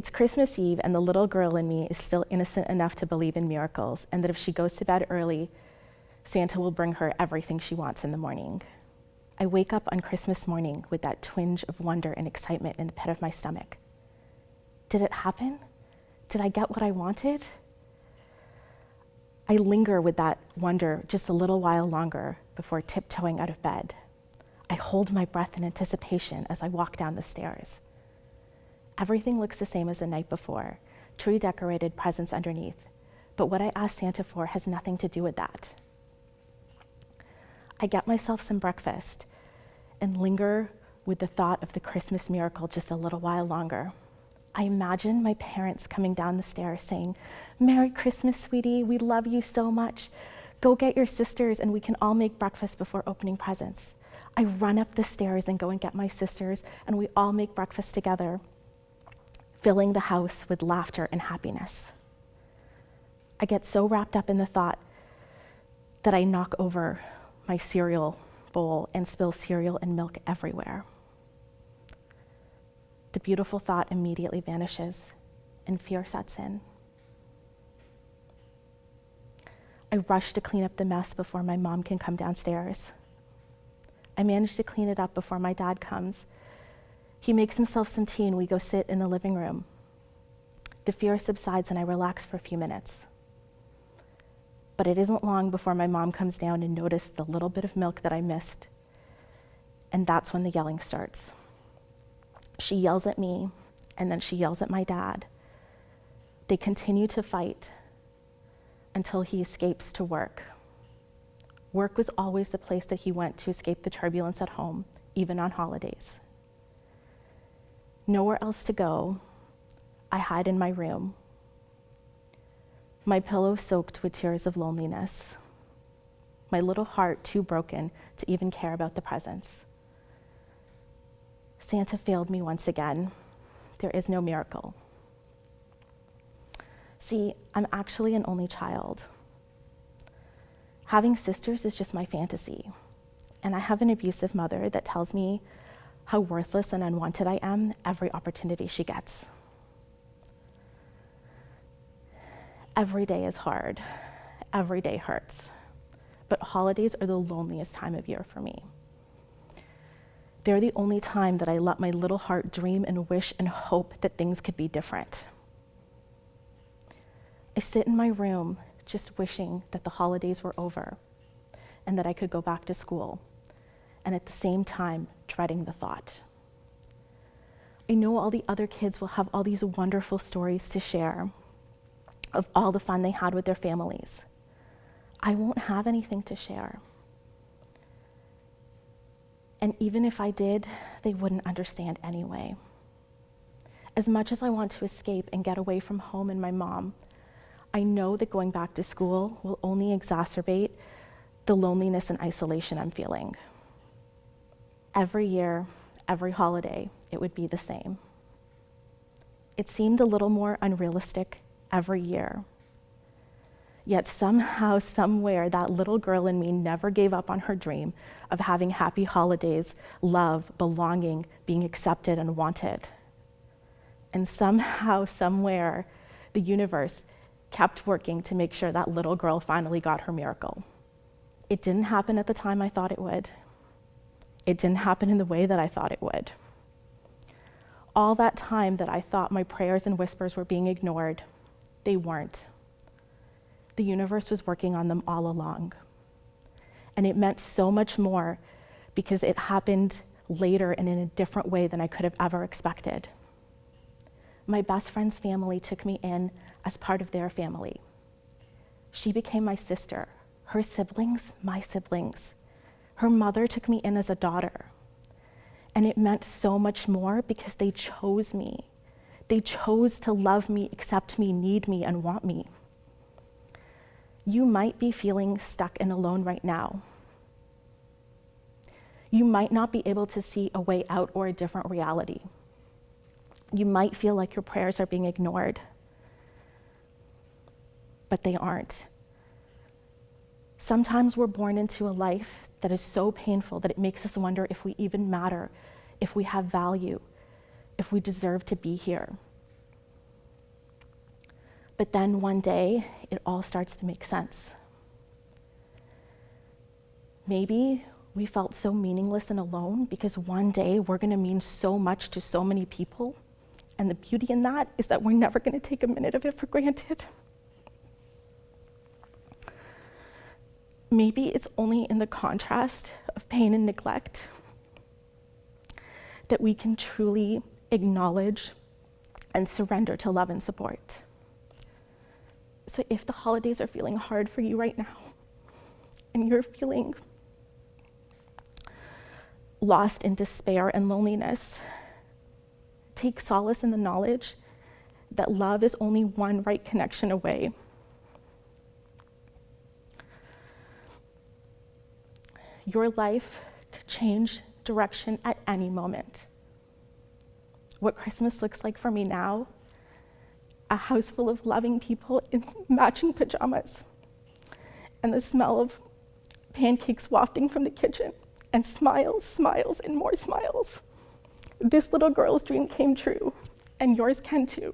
It's Christmas Eve, and the little girl in me is still innocent enough to believe in miracles, and that if she goes to bed early, Santa will bring her everything she wants in the morning. I wake up on Christmas morning with that twinge of wonder and excitement in the pit of my stomach. Did it happen? Did I get what I wanted? I linger with that wonder just a little while longer before tiptoeing out of bed. I hold my breath in anticipation as I walk down the stairs. Everything looks the same as the night before, tree decorated, presents underneath, but what I asked Santa for has nothing to do with that. I get myself some breakfast and linger with the thought of the Christmas miracle just a little while longer. I imagine my parents coming down the stairs saying, "Merry Christmas, sweetie, we love you so much. Go get your sisters and we can all make breakfast before opening presents." I run up the stairs and go and get my sisters, and we all make breakfast together, filling the house with laughter and happiness. I get so wrapped up in the thought that I knock over my cereal bowl and spill cereal and milk everywhere. The beautiful thought immediately vanishes and fear sets in. I rush to clean up the mess before my mom can come downstairs. I manage to clean it up before my dad comes. He makes himself some tea and we go sit in the living room. The fear subsides and I relax for a few minutes. But it isn't long before my mom comes down and notices the little bit of milk that I missed. And that's when the yelling starts. She yells at me, and then she yells at my dad. They continue to fight until he escapes to work. Work was always the place that he went to escape the turbulence at home, even on holidays. Nowhere else to go, I hide in my room, my pillow soaked with tears of loneliness, my little heart too broken to even care about the presents. Santa failed me once again. There is no miracle. See, I'm actually an only child. Having sisters is just my fantasy, and I have an abusive mother that tells me how worthless and unwanted I am every opportunity she gets. Every day is hard. Every day hurts. But holidays are the loneliest time of year for me. They're the only time that I let my little heart dream and wish and hope that things could be different. I sit in my room just wishing that the holidays were over and that I could go back to school, and at the same time, dreading the thought. I know all the other kids will have all these wonderful stories to share of all the fun they had with their families. I won't have anything to share. And even if I did, they wouldn't understand anyway. As much as I want to escape and get away from home and my mom, I know that going back to school will only exacerbate the loneliness and isolation I'm feeling. Every year, every holiday, it would be the same. It seemed a little more unrealistic every year. Yet somehow, somewhere, that little girl in me never gave up on her dream of having happy holidays, love, belonging, being accepted and wanted. And somehow, somewhere, the universe kept working to make sure that little girl finally got her miracle. It didn't happen at the time I thought it would. It didn't happen in the way that I thought it would. All that time that I thought my prayers and whispers were being ignored, they weren't. The universe was working on them all along. And it meant so much more because it happened later and in a different way than I could have ever expected. My best friend's family took me in as part of their family. She became my sister. Her siblings, my siblings. Her mother took me in as a daughter. And it meant so much more because they chose me. They chose to love me, accept me, need me, and want me. You might be feeling stuck and alone right now. You might not be able to see a way out or a different reality. You might feel like your prayers are being ignored, but they aren't. Sometimes we're born into a life that is so painful that it makes us wonder if we even matter, if we have value, if we deserve to be here. But then one day, it all starts to make sense. Maybe we felt so meaningless and alone because one day we're going to mean so much to so many people. And the beauty in that is that we're never going to take a minute of it for granted. Maybe it's only in the contrast of pain and neglect that we can truly acknowledge and surrender to love and support. So if the holidays are feeling hard for you right now, and you're feeling lost in despair and loneliness, take solace in the knowledge that love is only one right connection away. Your life could change direction at any moment. What Christmas looks like for me now, a house full of loving people in matching pajamas, and the smell of pancakes wafting from the kitchen, and smiles, smiles, and more smiles. This little girl's dream came true, and yours can too.